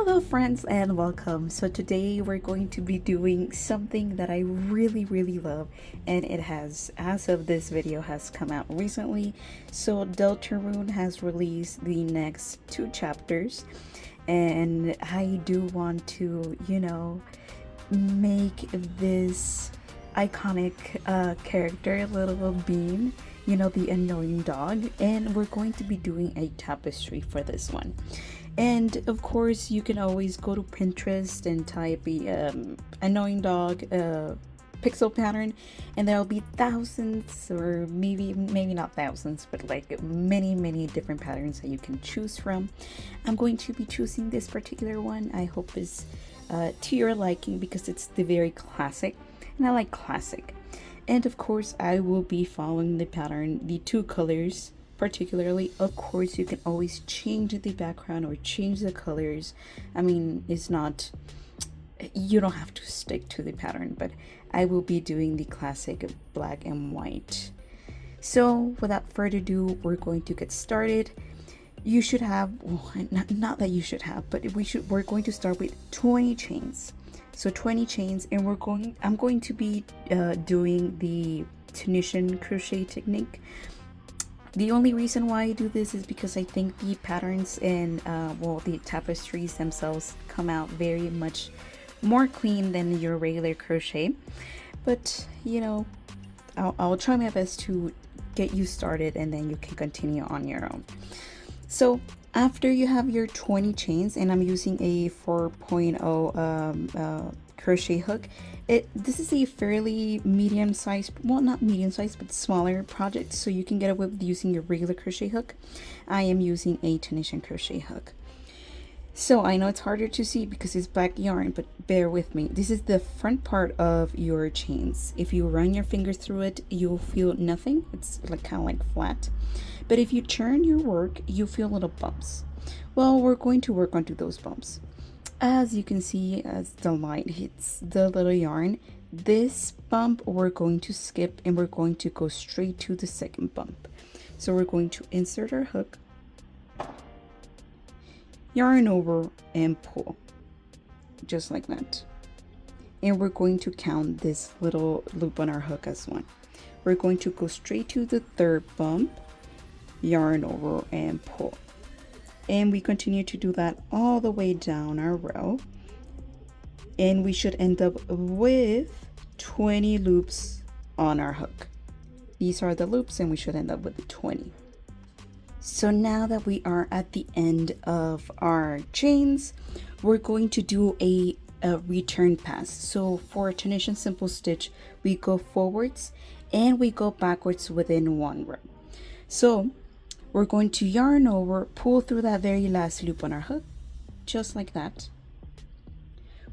Hello friends and welcome. So today we're going to be doing something that I really love, and it has, as of this video, has come out recently. So Deltarune has released the next two chapters, and I do want to, make this iconic character, little bean, the annoying dog, and we're going to be doing a tapestry for this one. And of course, you can always go to Pinterest and type the annoying dog pixel pattern, and there'll be thousands, or maybe not thousands, but like many different patterns that you can choose from. I'm going to be choosing this particular one. I hope it's to your liking because it's the very classic, and I like classic. And of course, I will be following the pattern, the two colors particularly. Of course, you can always change the background or change the colors. I mean, it's not, you don't have to stick to the pattern, but I will be doing the classic black and white. So without further ado, we're going to get started. You should have, well, not that you should have, but we're going to start with 20 chains. So 20 chains, and I'm going to be doing the Tunisian crochet technique. The only reason why I do this is because I think the patterns and the tapestries themselves come out very much more clean than your regular crochet. But I'll try my best to get you started, and then you can continue on your own. So after you have your 20 chains, and I'm using a 4.0 crochet hook. This is a fairly medium-sized, well, not medium-sized, but smaller project, so you can get away with using your regular crochet hook. I am using a Tunisian crochet hook. So I know it's harder to see because it's black yarn, but bear with me. This is the front part of your chains. If you run your fingers through it, you'll feel nothing. It's like kind of like flat. But if you turn your work, you feel little bumps. Well, we're going to work onto those bumps. As you can see, as the light hits the little yarn, this bump we're going to skip, and we're going to go straight to the second bump. So we're going to insert our hook, yarn over, and pull, just like that. And we're going to count this little loop on our hook as one. We're going to go straight to the third bump, yarn over, and pull. And we continue to do that all the way down our row, and we should end up with 20 loops on our hook. These are the loops, and we should end up with 20. So now that we are at the end of our chains, we're going to do a return pass. So for a Tunisian simple stitch, we go forwards and we go backwards within one row. So we're going to yarn over, pull through that very last loop on our hook, just like that.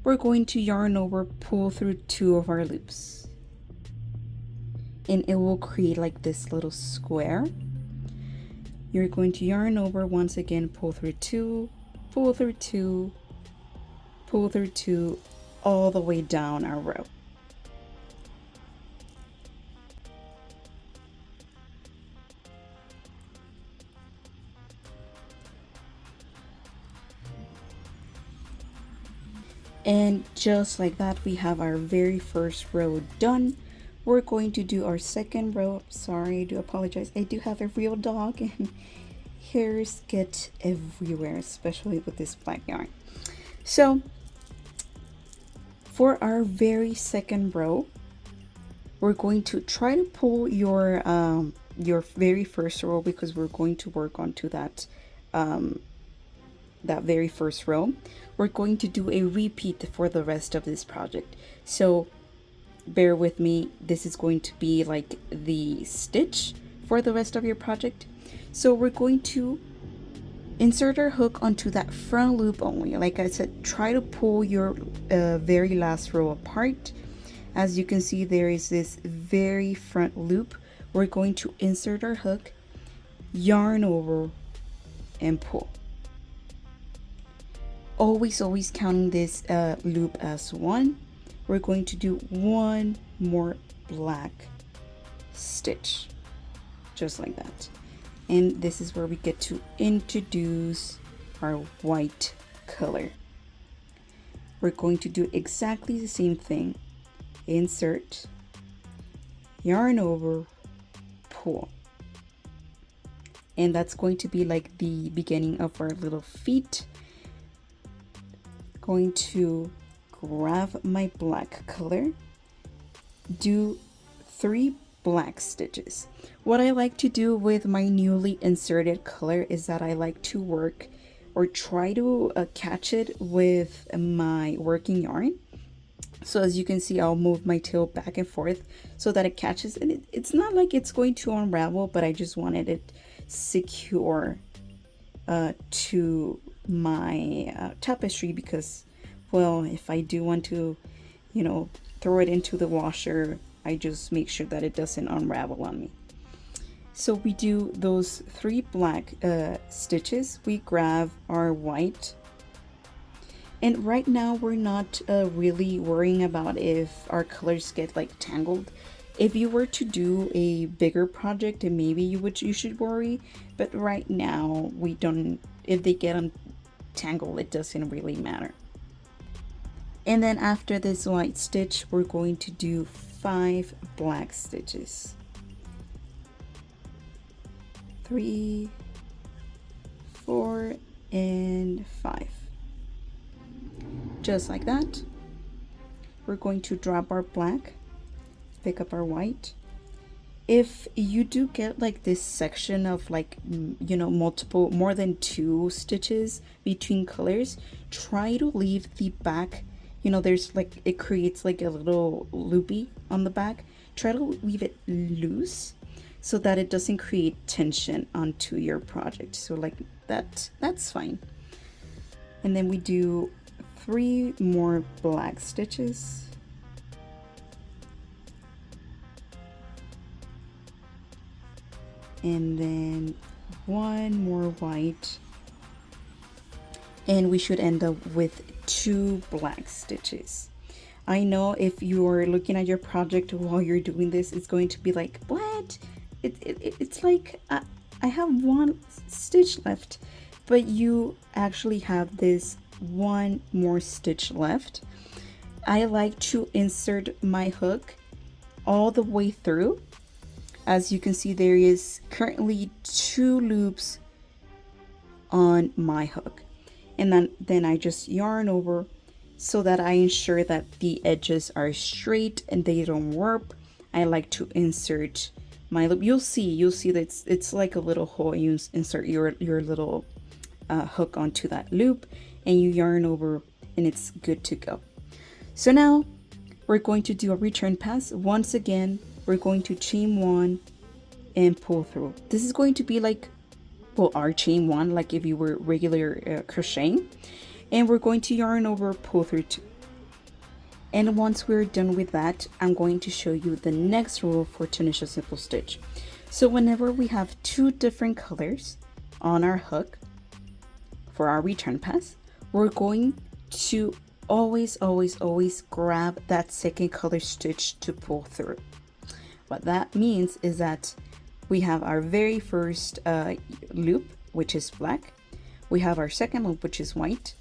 We're going to yarn over, pull through two of our loops, and it will create like this little square. You're going to yarn over once again, pull through two, pull through two, pull through two, all the way down our row. And just like that, we have our very first row done. We're going to do our second row. Sorry, I do apologize. I do have a real dog, and hairs get everywhere, especially with this black yarn. So for our very second row, we're going to try to pull your very first row, because we're going to work onto that that very first row. We're going to do a repeat for the rest of this project, so bear with me. This is going to be like the stitch for the rest of your project. So we're going to insert our hook onto that front loop only. Like I said, try to pull your very last row apart. As you can see, there is this very front loop. We're going to insert our hook, yarn over, and pull. Always counting this loop as one. We're going to do one more black stitch, just like that. And this is where we get to introduce our white color. we're going to do exactly the same thing. Insert, yarn over, pull. And that's going to be like the beginning of our little feet. Going to grab my black color, do 3 black stitches. What I like to do with my newly inserted color is that I like to work or try to catch it with my working yarn. So as you can see, I'll move my tail back and forth so that it catches, and it's not like it's going to unravel, but I just wanted it secure to my tapestry, because, well, if I do want to, you know, throw it into the washer, I just make sure that it doesn't unravel on me. So we do those 3 black stitches. We grab our white, and right now we're not really worrying about if our colors get like tangled. If you were to do a bigger project, then maybe you should worry, but right now we don't. If they get tangled, it doesn't really matter. And then after this white stitch, we're going to do 5 black stitches. 3, 4, and 5. Just like that. We're going to drop our black, pick up our white. If you do get like this section of like, you know, more than 2 stitches between colors, try to leave the back, you know, there's like, it creates like a little loopy on the back. Try to leave it loose so that it doesn't create tension onto your project. So like that's fine. And then we do 3 more black stitches. And then 1 more white. And we should end up with 2 black stitches. I know if you're looking at your project while you're doing this, it's going to be like, what? It's like I have 1 stitch left, but you actually have this 1 more stitch left. I like to insert my hook all the way through. As you can see, there is currently 2 loops on my hook, and then I just yarn over so that I ensure that the edges are straight and they don't warp. I like to insert my loop. You'll see that it's like a little hole. You insert your little hook onto that loop and you yarn over, and it's good to go. So now we're going to do a return pass. Once again, we're going to chain 1 and pull through. This is going to be like, well, our chain 1, like if you were regular crocheting, and we're going to yarn over, pull through 2. And once we're done with that, I'm going to show you the next rule for Tunisian simple stitch. So whenever we have 2 different colors on our hook for our return pass, we're going to always grab that second color stitch to pull through. What that means is that we have our very first loop, which is black. We have our second loop, which is white.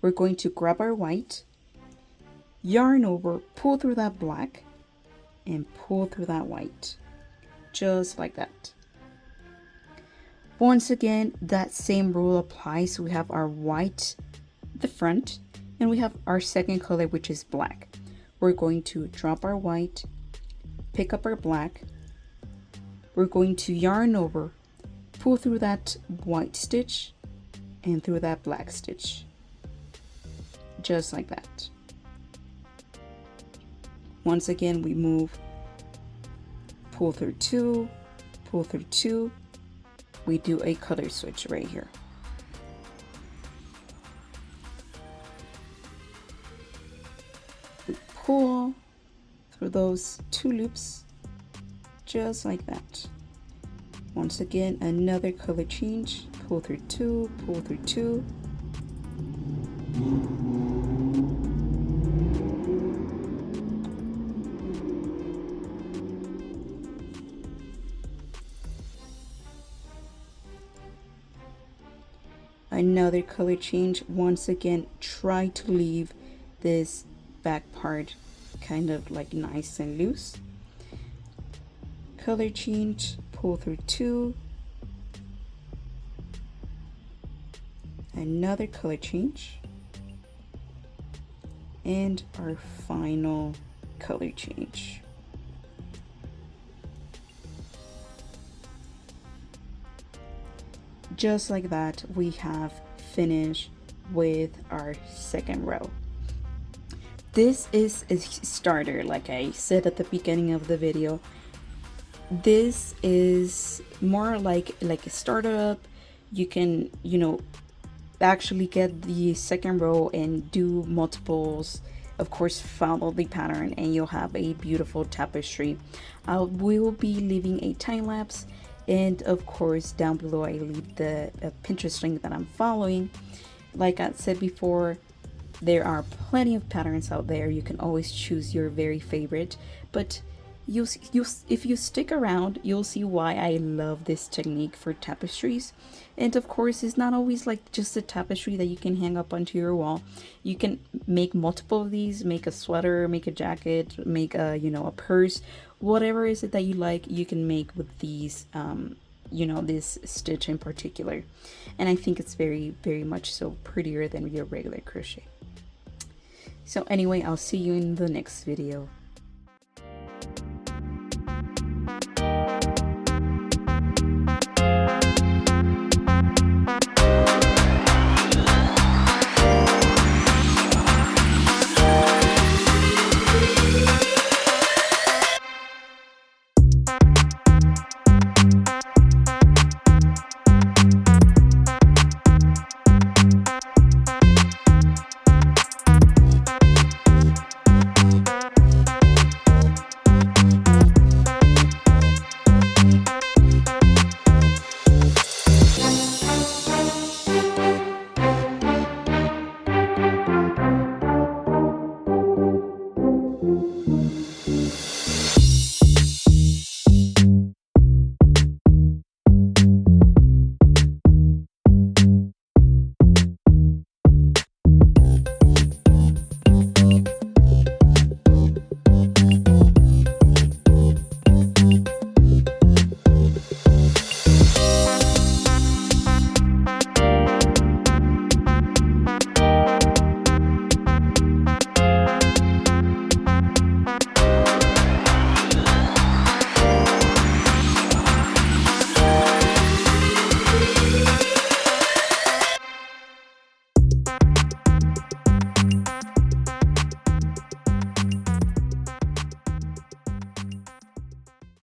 We're going to grab our white, yarn over, pull through that black, and pull through that white, just like that. Once again, that same rule applies. We have our white at the front, and we have our second color, which is black. We're going to drop our white, pick up our black. We're going to yarn over, pull through that white stitch and through that black stitch, just like that. Once again, we move, pull through 2, pull through 2. We do a color switch right here. We pull through those 2 loops, just like that. Once again, another color change, pull through 2, pull through 2. Another color change. Once again, try to leave this back part kind of like nice and loose. Color change, pull through 2, another color change, and our final color change. Just like that, we have finished with our second row. This is a starter, like I said at the beginning of the video. This is more like a startup. You can, actually get the second row and do multiples. Of course, follow the pattern and you'll have a beautiful tapestry. We will be leaving a time lapse, and of course down below I leave the Pinterest link that I'm following. Like I said before, there are plenty of patterns out there. You can always choose your very favorite, but if you stick around, you'll see why I love this technique for tapestries. And of course, it's not always like just a tapestry that you can hang up onto your wall. You can make multiple of these, make a sweater, make a jacket, make a purse, whatever is it that you like, you can make with these this stitch in particular. And I think it's very, very much so prettier than your regular crochet. So anyway, I'll see you in the next video.